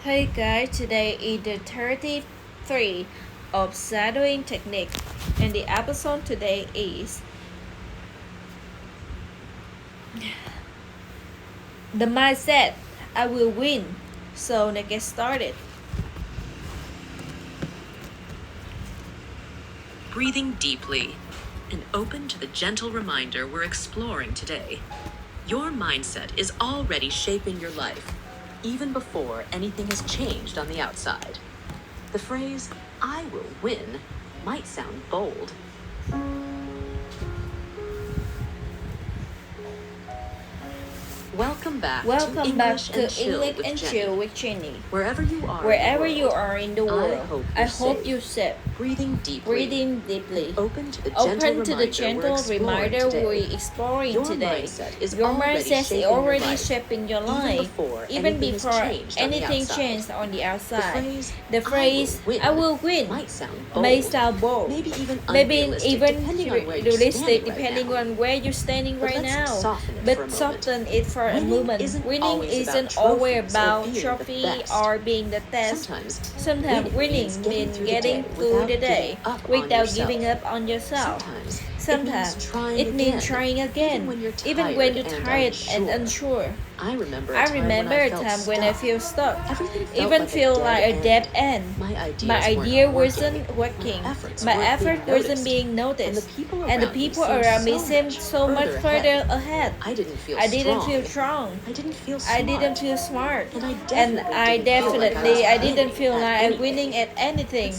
Hey guys, today is the 33 of shadowing technique and the episode today is the mindset I will win. So let's get started. Breathing deeply and open to the gentle reminder we're exploring today. Your mindset is already shaping your life, even before anything has changed on the outside. The phrase, "I will win," might sound bold. Welcome back to English and Chill with Jenny. Wherever you are in the world, I hope you're safe. Breathing deeply. Open to the gentle reminder we're exploring today. Your mindset is already shaping your life, even before anything changed on the outside. The phrase, I will win, may sound bold. maybe even unrealistic depending on where you're standing But right let's now. soften it for a moment. Soften it for a Winning moment. isn't Winning always isn't about always trophies or about being the trophy best. or being the best. Sometimes Sometimes winning means getting through the day without giving up on yourself. Sometimes it means trying again, even when you're tired and unsure. I remember I remember a time when I feel stuck, even feel like a dead end. My idea wasn't working. My effort wasn't being noticed, and the people around me seemed so much further ahead. I didn't feel I didn't feel strong. I didn't feel I didn't feel smart, And I definitely I didn't feel like I'm winning at anything.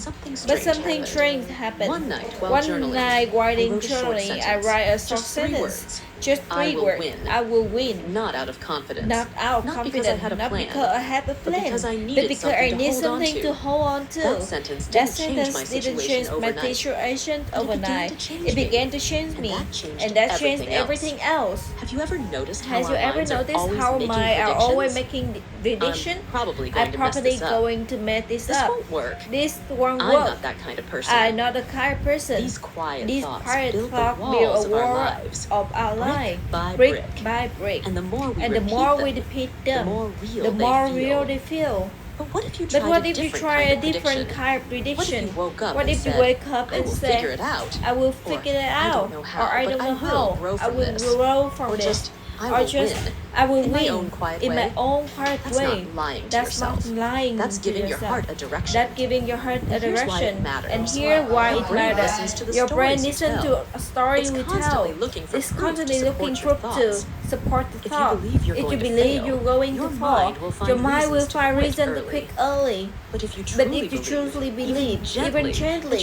But something strange happened. One night while writing journaling, I write a short Just 3 sentence. words. Just I 3 will words. win. I will win. Not out of confidence. Not out of Not confidence. because I had a Not plan, because I had a but plan. because I But needed because I something to need hold on something to. to hold on to. That sentence That didn't change my sentence didn't situation change my overnight. situation But it began overnight. to change It me. began to change And me. that changed And that changed everything everything else. Have you ever noticed how Has you our ever minds are noticed always how making minds are always predictions? making prediction? I'm probably I'm going to mess probably this up. going to mess this This up. won't work. This won't I'm work. not that kind of person. I'm not the kind of person. These quiet These thoughts quiet build the thoughts walls build a of our wall lives, of our brick life, by brick brick. by brick. And the more we And repeat the more them, we repeat them, the more real the they more feel. real they feel. But what if you But tried what a if you different try kind a of different prediction? kind of What if prediction? you woke up What and if you said, wake up "I and will say, figure it out," I will or, figure it "I out, don't know how, or I but don't I know will how, grow I from will this," grow from or this, just, "I or will just, win," I will in my win own quiet in my way? own quiet That's way. not lying to That's yourself. not lying That's to giving your yourself. heart a direction. That's giving your heart a And here's why it direction. matters. And here why Your it brain matters. listens to the Your brain stories you listens tell. to a story It's we tell. constantly looking for It's proof constantly to looking support proof your to thoughts. support the If you thought. believe you're If you going to believe fail, you're going your to fall, mind will find your mind will reasons to find quit reason to early. quit early. But if you But truly if you truly believe, even gently,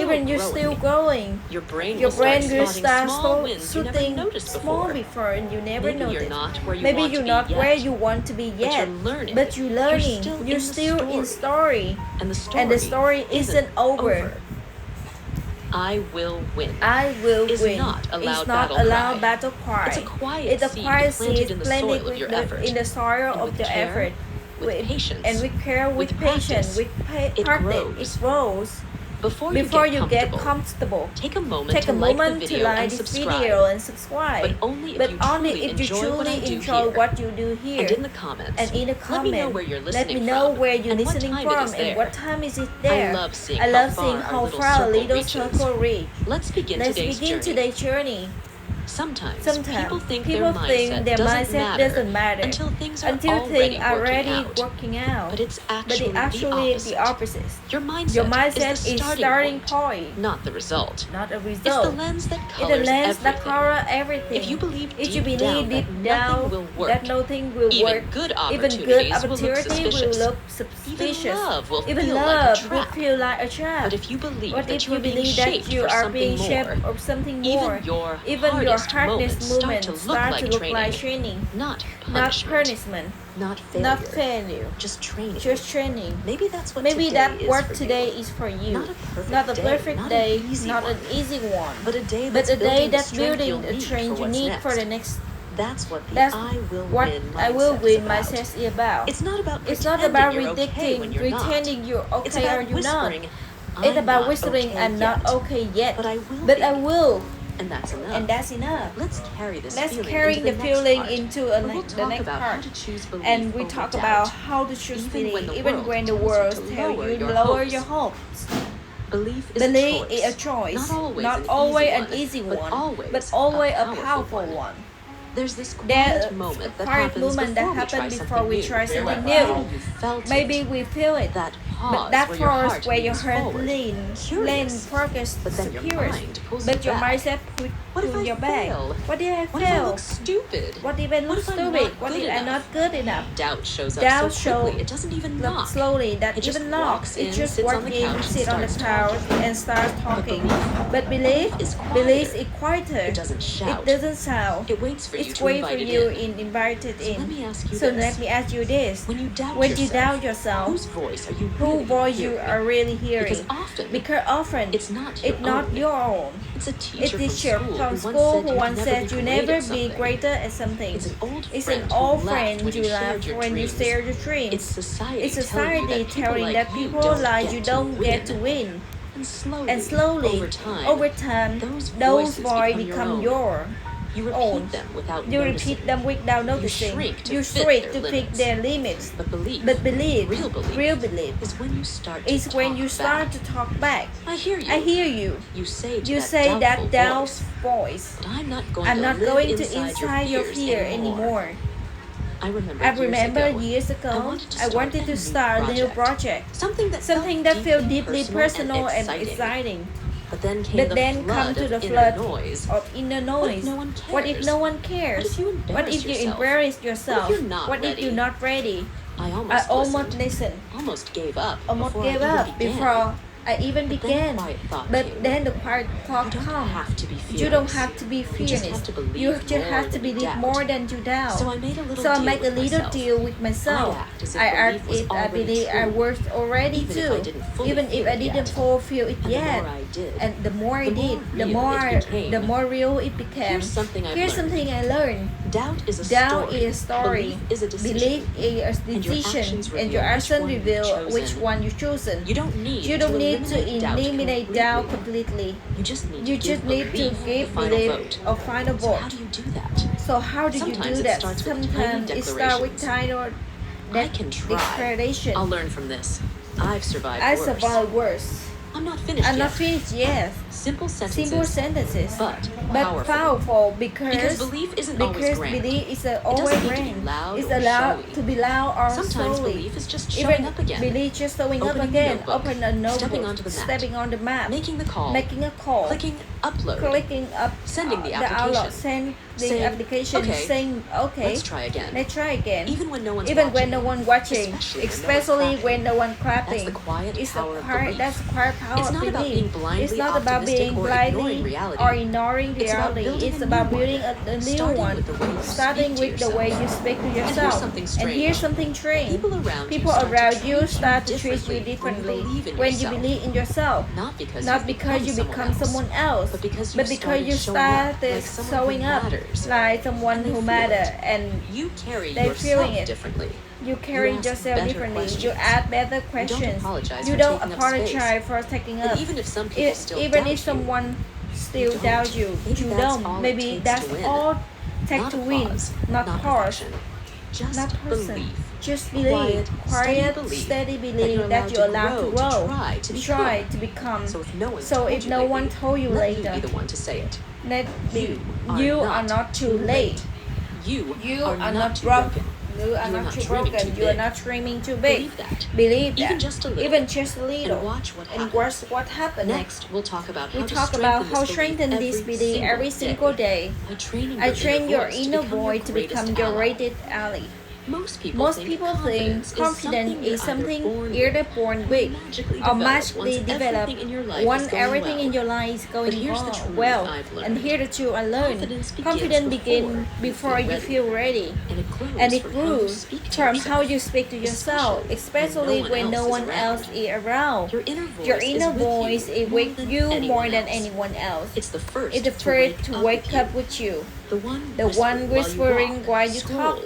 even you're still growing, your brain your brain will will start start small wins you never shooting noticed small before. before and you never Maybe you're noticed. not where you Maybe want you're to not be where yet, you want to be yet, but you're learning. You're still in story, And and the story isn't over. I will win. I will Is win. not a loud It's not battle a loud cry. battle cry. It's a quiet It's a seed quiet planted seed in the planted soil of your effort. in the soil And of with your care, effort. with patience, and with care, with patience, practice, with it practice, grows. it grows. Before you get comfortable, take a moment take to a like moment the to video like and this subscribe. video and subscribe. But only if you truly enjoy what you do here. And in the comments, And in the let me know comment, where you're let listening me know from where you're and what listening time it from is and there. what time is it there. I love seeing how far a little circle reach. Let's begin today's journey. Today's journey. Sometimes people think their mindset doesn't matter until things are things already are working out. But it's actually the the opposite. opposite. Your Your mindset mindset is the starting point, not the result. not a It's result. the lens that It's colors the lens that everything. color everything. If you believe If you deep believe down deep that down nothing will work, that nothing will even work, good even good opportunities will look opportunity will suspicious. look suspicious. Even love will Even feel love like a will trap. feel like a trap. But if you believe What that if you you are being believe shaped that you for are something being shaped more, of something more? even your hardest moments moments start to look like training, not not punishment, punishment, not failure, not failure, just training. just training. Maybe that's what Maybe today that is what for today you. is for you. Not a perfect Not day, a perfect day, not an easy not one. an easy one. But a day But that's a day that's building building the the strength strength you need for the next. That's what the That's I will what win I will mindset win is about. mindset is about. It's not about It's not about you're okay when you're not. pretending you're It's okay about or you're not. whispering, It's "I'm about not whispering okay I'm not yet, okay yet, but I will but be." I will. And that's enough. And that's enough. Let's carry this Let's feeling carry into the the feeling next part, into where we'll the talk next about part. how to choose belief And we over talk doubt. about how to choose Even belief, when the even world when the tells world you to tells lower you to your lower hopes. your hopes. Belief is Belief a is choice. a choice, Not always an an easy but one, always, but always a a powerful one. There's this There's quiet moment that quiet happens moment before, that happens before something we new. try something Maybe new. you felt Maybe it. we feel it. That But pause that where your pause heart where your leans heart forward, leans, curious. focus But then your curious. mind pulls But you your back. mindset What if pull I your back. fail? What if I What if I fail? look stupid? What if I What look if I'm stupid? not What good if I'm enough? not good enough? Doubt shows up Doubt so quickly, show it doesn't even Look knock. slowly, that It just even knocks. walks It in, just sits on walks the in, couch, and sit on the starts couch, talking. and starts talking. belief- But belief is quieter. belief is quieter. It doesn't shout. It doesn't shout. It waits for you It's to wait invite for it you in. invite it So in. let me ask you So this. let me ask you this. When you doubt When yourself, you doubt yourself, whose voice are you who really voice you hearing? are really hearing? Because often It's not your own. It's a It's teacher teacher from from school school who once said you never never be greater at something. It's an old It's friend an old who laughed friend when you you laugh shared your when you dreams. share your dreams. It's society, It's society telling you that people like you don't get to win. And And slowly, over time, those voices become your You repeat own. them without You noticing. repeat them without noticing. shrink to You fit shrink their to fit limits. their limits. But belief, Real belief, is when you start to is when you start back. to talk back. I hear you. I hear you. You say You say that doubt voice. But I'm not going I'm to not live going to inside inside your fears fear anymore. I I remember years ago, I wanted to start a new project. Something That felt deeply personal and exciting. But then But then come to the flood noise. of inner noise. What if no one cares? What if you embarrass yourself? What if you're not What if ready? you're not ready? I I almost listened. almost gave up. Almost before I gave even up began. before I even But then began. the quiet thought But came. then the quiet thought You don't comes. have to be You don't fearless. have to be You just fearless. have to believe You just more have to than you believe doubt. more than you doubt. So I made a little So I deal make a with little myself. deal with myself. I act as if I belief act was if I already believe I true. was already Even if true. I didn't fully Even if feel I it didn't yet. fulfill it And the yet. more I did, And the more I the did, more real it became. the more real it became. Here's something I've Here's learned. something I learned. Doubt is a Doubt story. is a story. Belief is a decision. Belief is a And your decision, actions and your reveal action which one you've reveal which chosen. one you've chosen. You don't need You to don't need to eliminate doubt completely. You just need You to just give need to belief give the final belief vote. a final So vote. how do you do that? So how do you Sometimes do it that? starts with tiny Sometimes it starts with declarations. tiny I can try. declaration. I'll learn from this. I've survived I worse. survived worse. I'm not finished I'm yet. not finished yet. Simple sentences. Simple sentences, But powerful Because because belief isn't always grand. belief is doesn't always need to be grand. loud It's or allowed showy. to be loud or Sometimes slowly. belief is just showing Even up again. belief just showing up Opening the again. notebook. Open a notebook. Stepping onto the map. Stepping on the map. Making the call. Making a call. Clicking upload. Clicking up. Sending the outlook. application. Send the Saying, application. "Okay, Saying okay. Let's try again. Let's try again. Even when no one's Even watching. when no one watching, Especially when no one clapping. That's the quiet It's power the of quiet. belief. That's the quiet power It's of not about belief. being blindly It's not about optimistic being or blindly ignoring reality. or ignoring It's about reality. building It's a about new building one. a new Starting one. with the way you Starting speak to with the way you yourself. speak to And here's yourself. something And strange. here's something strange. People around you start to treat you differently differently when you believe in yourself. Not because Not because you become someone else, but because but because you started showing up matters. like someone And they who feel matters, it. and You carry They're feeling yourself it. differently. you carry You ask yourself better differently. questions. You ask better questions. apologize You for don't taking up apologize for taking up. And even if some people still Even doubt if someone still don't. doubt you, Maybe you that's don't. all it Maybe takes that's to win. all take not to win. applause, Not pause. perfection. Just Not person. belief. Just believe. Quiet, Steady steady belief that you're allowed to grow. try to become. So if no one So told if you no lately, one told you let later, me be the one to say it. let be, You are not too late. You, You are not too broken. broken. You are not too broken. You are not dreaming too big. Believe that. Believe that. Even just a little. Even just a little. And watch what And happens. watch what happens. Next, we'll talk about We how to talk about how strengthen strengthen this belief every single day. By training I train your voice inner become voice to become your ally. rated ally. Most people Most people think confidence is something either born with or magically developed once everything in your life is going well. And here the truth I learned. Confidence begins before you feel ready. And it grows from how you speak to yourself, especially when no one else is around. Your Your inner voice is with you more than anyone else. It's the first It's the first to wake up with you. The one whispering while you talk,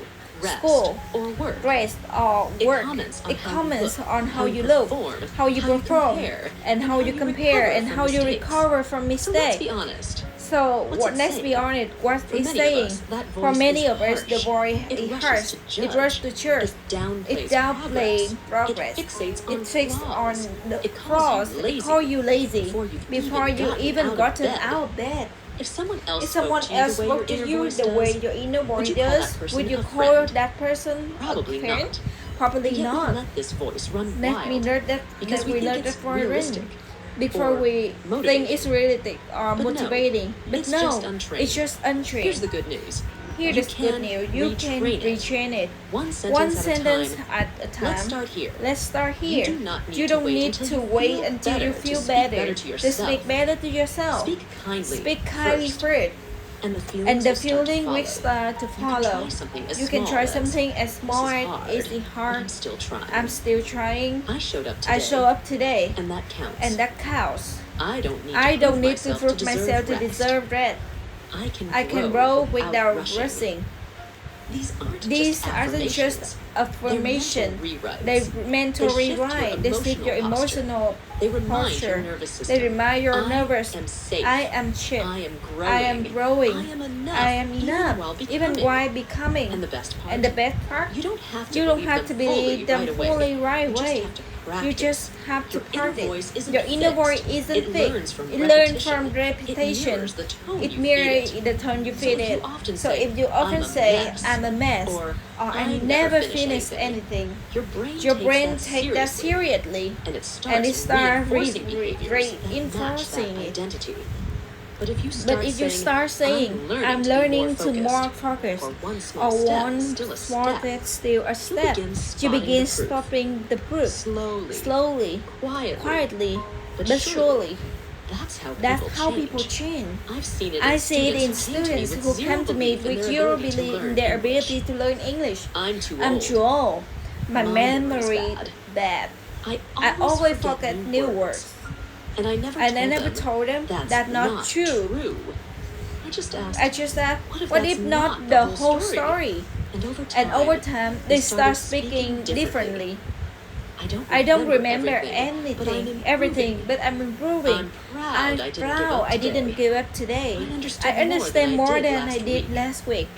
school, or work. rest, or work. It comments on how you look, how you perform, and how you compare, and how you recover from So let's mistakes. be honest. So What's it let's saying? be honest, what For it's many of saying. us, that For voice many is of us, the harsh. voice It is rushes harsh. to It judge. rushes to church. It downplays It downplays progress. It fixates It on fixes on flaws. the It calls flaws. you It lazy calls you lazy before you even gotten out out of bed. If someone else If someone spoke to you else the way spoke to your inner you voice the way does, your inner would voice you call does, that person would you a call friend? that person Probably a friend? not. Probably Yet we not. let this voice run Let wild me learn that. because Let we me think learn it's that for a realistic reason. Before or we think motivating. it's realistic or But no, motivating, but it's no, just untrained. it's just untrained. Here's the good news. Here's You the good can news. You can retrain it. One One sentence sentence at at a time. Let's start here. Let's start here. You do not need You to don't wait need until to you wait feel until better you to feel speak better. better to To yourself. speak better to yourself. Speak kindly. Speak kindly first, first. and the feelings And the will start to feeling will follow. start to You can follow. try something as You can small try as, something as small "This is as hard, it's but hard. I'm still trying. I'm still trying. I showed up today. I show up today, And that counts. and that counts. I don't need I to don't prove need to myself prove myself to rest. deserve rest. I can grow without rushing. rushing. These These aren't just affirmation. They're They mental They shift your rewrite. They shift your emotional They remind posture. your nervous system. They remind your I nervous. am safe. I am safe. I am growing. I am growing. I am enough. I am enough. Even while becoming. Even while becoming. And the best part. And the best part, You don't have to you don't believe have to believe them fully right away. You just have to practice. Your inner voice isn't It fixed. learns from It learns repetition. from repetition. It mirrors the tone It you mirrors feed it. the tone you feed if you it. often So say, if you often "I'm a say, mess," I'm a mess, or I never finish anything, Your your brain brain takes takes that seriously. and it starts reinforcing reinforcing it. identity. But if you start saying, I'm learning to more focus, or one or one step, small step, still a step, you begin stopping the proof slowly, quietly, but surely. That's how people change. change. I see it in students who come to me with zero belief in their ability to learn English. I'm too I'm old. too old. My My memory memory's bad. I I always forget new words. And I never told them that's not true. I just asked, I just asked, what what if if that's not the whole story? and And over time, they start speaking differently. I don't remember everything, but I'm improving. I'm proud I didn't give up today. I understand more than I did last week.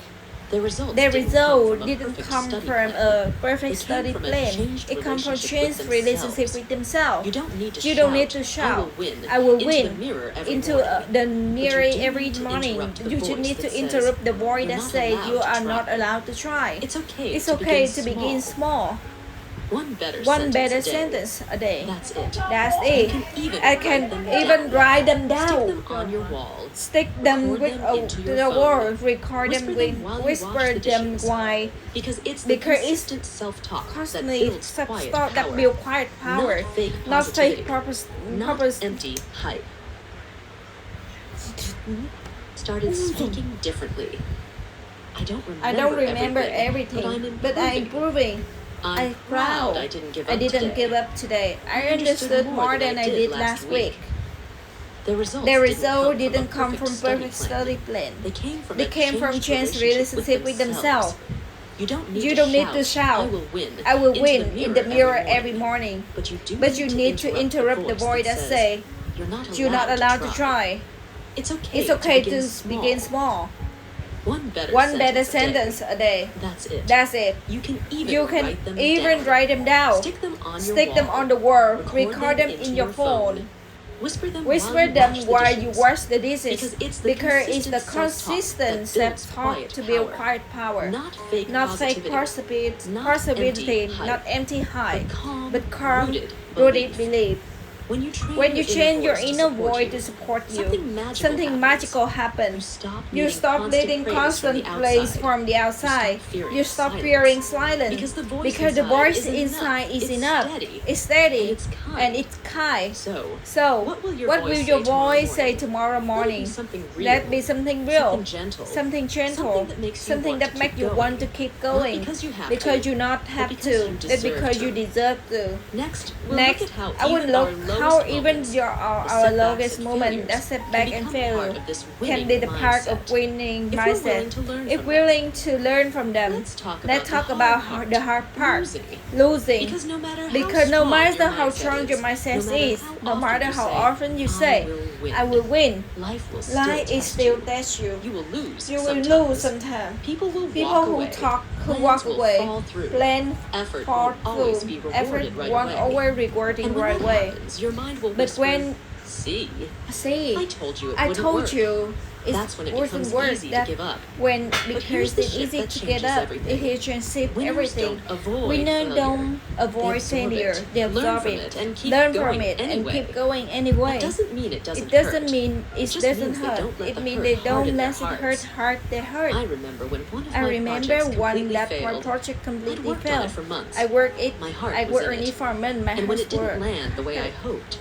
The The result didn't come from a perfect It came study from a plan. changed It comes from relationship changed with relationship themselves. with themselves. You don't need to shout. I will into win. the mirror every Into morning. the mirror But you do every need to morning. interrupt the You should voice need to that says, interrupt the voice "You're that not says allowed you to are try." not allowed to try. It's okay to begin small. One better Sentence a day. That's it. That's it. I can even write them Stick down. them on your wall. Stick them Record with them into to your the phone. wall. Record them Whisper with them while you whisper wash the them dishes. while Because it's Because it's consistent self-talk that constantly builds quiet self-talk that power, build quiet power, not fake not positivity, fake purpose. not empty hype. Started speaking differently. I don't remember everything, but I'm improving. I'm proud I didn't give up today. I I understood more than I did last week. The result didn't come from perfect study plan. They They came from changed relationship with themselves. You don't You don't need to shout. I will win in the mirror every morning. But you need to interrupt the voice that say, you're not allowed to try. It's It's okay to begin small. One One better sentence sentence a day. That's it. That's it. You can You can even write them down. Stick them on Stick them on the wall. Record them in your phone. Whisper them while you wash the dishes. Because it's the consistent self-talk to build quiet power. Not fake Not fake positivity, possibility, not not empty hype, but calm, rooted belief. When When you change your inner voice to support you, something magical happens. You stop needing constant praise from the outside. You stop fearing silence because the voice inside is enough. It's steady and it's kind. So, what will your voice say tomorrow morning? Let be something real, something gentle, something that makes you want to keep going. Because you not have to, but because you deserve to. Next, I will look how even our lowest moment, that setback and failure, can be the part of winning mindset. If willing to learn from them, let's talk about the hard part, losing. Because no matter how strong your mindset is, no matter how often you say, win. I will win. Life will still Life is test still you. test you. You will lose. You will sometimes. lose sometimes. People will People walk who away. talk, who Plans walk will away, fall through. plan Effort fall will always through, be effort rewarded right won't away. always rewarding And when right that away. happens, your mind will But whisper, when see, see, I told you it I wouldn't told work. you, it That's when it wasn't becomes work. easy to That give up. when here's because the it's shift easy that to get changes up, everything. it changes Winners everything. don't avoid Winners failure. don't avoid They absorb failure. it, They learn absorb from it, it, and keep learn going from it, anyway. and keep going anyway. That doesn't mean it doesn't It doesn't hurt. mean it just doesn't means they hurt. don't let It the means hurt they don't harden their let it hearts. hurt their heart. I remember when one of I my remember projects one completely that my failed. project I'd completely worked on failed. it for months. I worked it. My heart I was worked in on it. it for a month. My And when heart it didn't worked. land the way I hoped,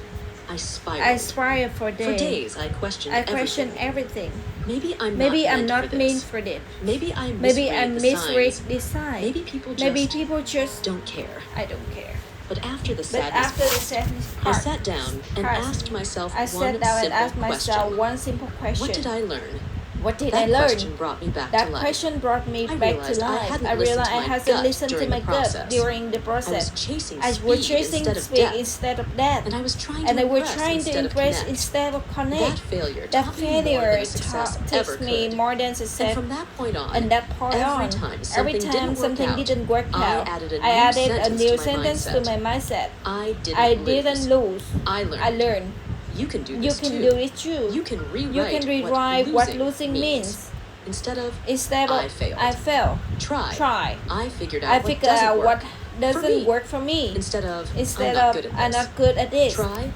I spiraled. I aspired for For days. days, I questioned I questioned everything. everything. Maybe I'm Maybe I'm not not meant meant for this. for it. Maybe I Maybe I misread signs. the sign. Maybe people Maybe just people just don't care. I don't care. But after the But sadness after the sadness I part, sat down and asked myself I one sat down and simple asked myself question. one simple question. What did I learn? What did That I learn? question brought me back That to life. question brought me I back to realized I life. hadn't I listened realized to I my hadn't gut listened to during my the gut process. during the I was process. chasing I speed was chasing instead of speed depth. instead of that. And I was trying And to I was impress trying to instead of impress connect. instead of That connect. failure That taught me more failure than a success ever takes me could. more than And success. from that point on, And that point every on, time every something time something didn't work I out, added a I new added a sentence new to my sentence to mindset. my mindset. I I didn't lose. I learned. I learned. You can do You this can too. do it too. You can You can rewrite what losing means. Instead of Instead of I failed. I failed. Try. I figured out I what figured doesn't out work. what For doesn't me. work for me. Instead of Instead I'm not of good at I'm this. not good at this. Try.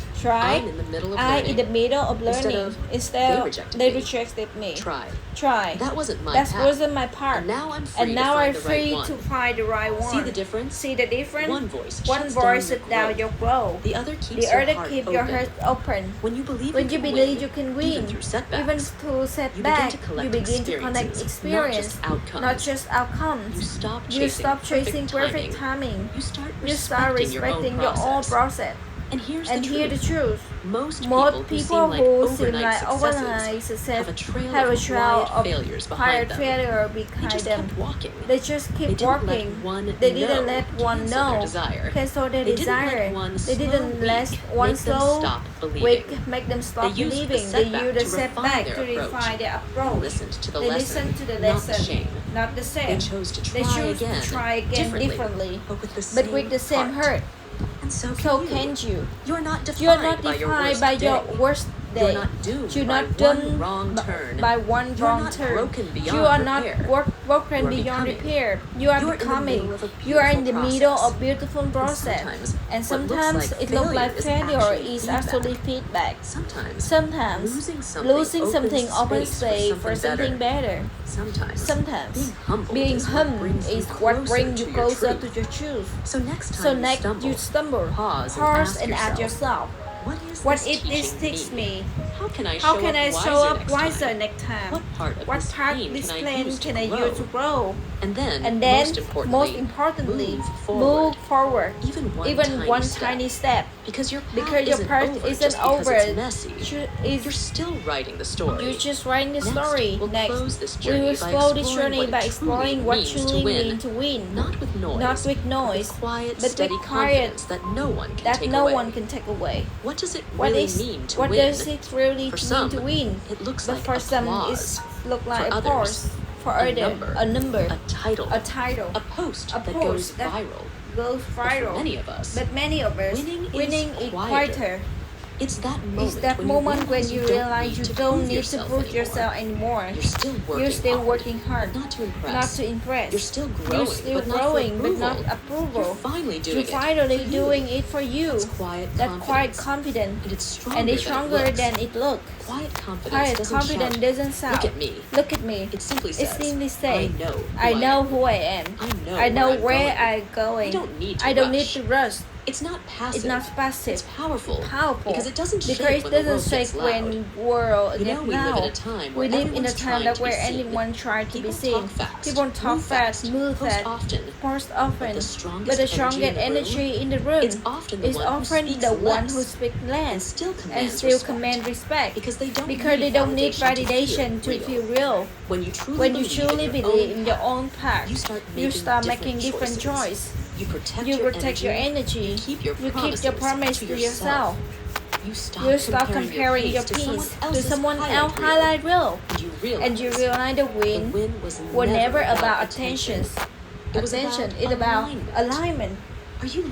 I'm in the middle of I'm learning. in the middle of Instead learning. of, Instead they of rejected they me. rejected me. Try. That That wasn't my That path. wasn't my part. And now I'm free And now to I'm find the free right to one. find the right one. See the difference? See the difference? One voice One shuts voice down shuts down your growth. The other keeps The your other heart keep open. your heart open. When you believe When you you can believe win, you can win, even through setbacks, even through setback, you begin to connect experience, not just outcomes. not just outcomes. You stop You chasing stop chasing perfect perfect timing. You start You start respecting your own process. And here's And the here truth. the truth. Most Most people people who seem like overnight success have a trail have a of trail quiet of failures quiet behind them. failure They behind just them. kept walking. They just They keep didn't let walking. one They didn't no let one cancel their know desire. cancel their They didn't let desire. one They didn't slow let week one make them slow stop believing. week make them stop They used the believing. They setback use the to refine setback their to approach. refine their They approach. listened to the They lesson, listened to the not the lesson, shame. not the They shame. chose to They try choose again, to try again differently, but with the but with the same hurt. And so So you. can you. You're not defined, You're not by your defined worst by day. your worst day. You're not doomed You're by not one done wrong b- turn. by one You're wrong not turn. broken beyond You are repair. not broken You are beyond becoming. repair. You are You're in the becoming. middle of a You are in the beautiful middle process. of beautiful process. sometimes And what looks sometimes like it looks like failure failure is is actually actually feedback. Sometimes Losing something open opens space for something better. Sometimes Being humble is what brings you closer to your truth. So next So time next you stumble, pause and ask yourself, what if this teach me? How can I show up wiser next time? What part of What this part plan this can I plan use can I to use to grow? grow? And then, And most then, most importantly, move move forward. Even Even one tiny step. Because your Path isn't over. It's messy. It's You're still writing the story. You're just writing the Next, story. we'll Next, close this we journey will by slow this exploring journey what by it exploring truly what means to truly win. means to win. Not with noise. Not with noise, But with quiet, but with steady quiet confidence that no one can that take no away. one can take away. What does it What really is mean to what win? does it really For mean some, to win? it looks But like for some, applause. it look like For others, applause. For a others, number, a number, a title, a title, a post a that post goes that viral. goes But viral. for many of us, But many of us, winning is is quieter. quieter. It's that moment, It's that moment when you realize you don't need to prove anymore. yourself anymore. You're still working You're still hard, working hard, but not to impress. not to impress. You're still growing, You're still but not for growing, but approval. not approval. You're finally doing You're it finally for you. doing it for you. That's quiet That quiet confidence. confidence. And it's stronger, And it's stronger than it looks. Quiet confidence Quiet doesn't confidence shout, doesn't sound. Look at me. Look at me. It simply It says, simply say, I know who I am. I know where I'm I'm going. I don't need to I don't need rush. to rush. It's not passive. It's not passive. It's powerful. Powerful. Because it doesn't shake Because it when the world doesn't gets shake loud. when world You gets know, we live loud. in a time We where live in a everyone's time trying that to be where seen. anyone tries to be People seen. talk fast, People talk move fast, move post fast, often. post often. the strongest But the energy in strongest the room energy in the room is often the is one who often speaks the one less who speaks and less still and commands still respect. command respect. Because they don't need validation to feel real. When you truly When you believe truly in your believe own in your path, own path, you start making different choices. choices. You protect You your protect your energy. You keep your You keep your promise to yourself. You stop comparing your piece to someone else's highlight reel. And you realize the win was never about attention. Attention is about alignment. Are you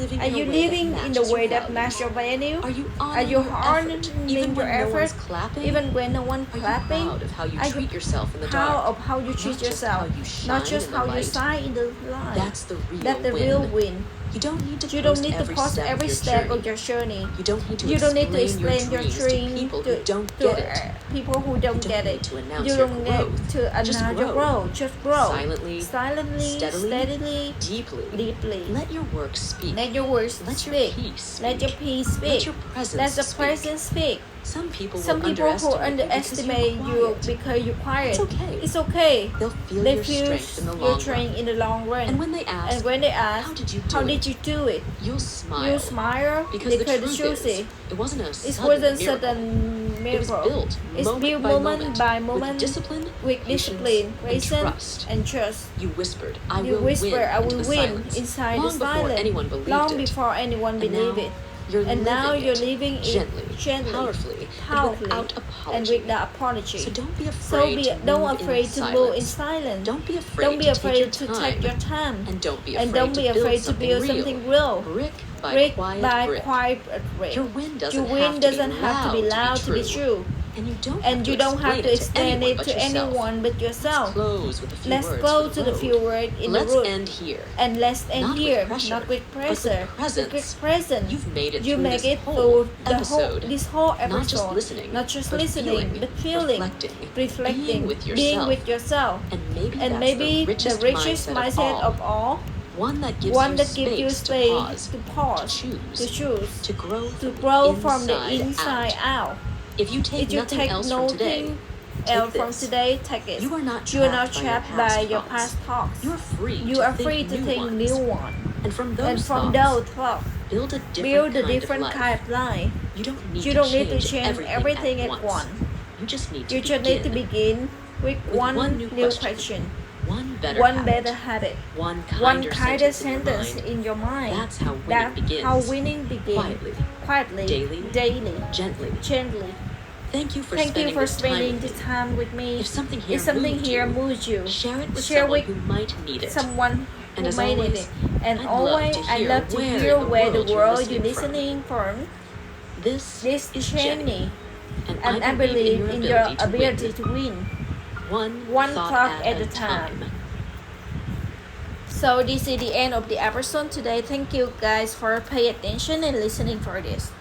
living in the way that matches your value? Are you honoring your effort even when no one's clapping? Proud of how you treat yourself in the Proud dark? of how you treat yourself, not just how you shine in the light. That's the real win. You don't need to post every step of your journey. You don't need to explain your dreams to people who don't get it. People who don't get it. To announce You your don't growth. need to announce Just your grow. growth. Just grow. Silently, steadily, deeply. Let your work speak. Let your words Let speak. your peace speak. Let your peace speak. Let your presence Let the speak. presence speak. Some people Who underestimate you because you're quiet. It's okay. It's okay. They'll feel They your feel strength in the your long strength run. in the long run. And when they ask, how did you do it? it? You'll smile. You smile Because the truth truth is, it wasn't a it sudden wasn't miracle. sudden It was miracle. built It's built moment by moment with discipline, with discipline, patience, and patience, trust. and trust. You whispered, I You will whisper, win, I into will the win silence, inside long the before silence. anyone believed Long it. before anyone And believed now, it. You're And now living you're it living it gently, powerfully, powerfully, and without apology. and without apology. So don't be afraid to don't move afraid in to silence. move in silence. Don't be afraid, Don't be to, afraid take to your take your time. And don't be And afraid, don't be afraid to build real. something real. Brick by Brick quiet by brick. quiet brick. Your win doesn't, Your win doesn't have to be loud to be true. And you don't have to explain it to anyone but yourself. Close with a few Let's words go for to the road. few words in Let's the road. end here. And let's end Not with here, pressure, not with but with pressure, presence. but with presence. You've made it You through make this it whole through episode. this whole episode. Not just listening, not just but listening, feeling, but feeling, reflecting, being with yourself. And And maybe maybe that's the richest mindset of all, one that gives one you that gives you space space to pause, to choose, to grow from the inside out. If you take If you nothing take else from today, nothing take else from this. today, take it. You are not You are not trapped trapped by your thoughts. past thoughts. You are free. You are free to think new ones. one. And from those And from thoughts, those thoughts, build a build a different different kind of life. You don't need You to don't need to change change everything at once. You just need to You just need to begin with one new question. One better habit. One kinder sentence in your mind. That's how winning begins. Quietly, daily, gently. Thank you for spending this time with me. If something If something here moves you, share it with share someone with who might need it. someone And who as might need always, it. And I'd love to hear hear where where the the world world you're you're listening listening from. This This is journey, and and I believe in your ability to to win. win. One thought at a time. So this is the end of the episode today. Thank you guys for paying attention and listening for this.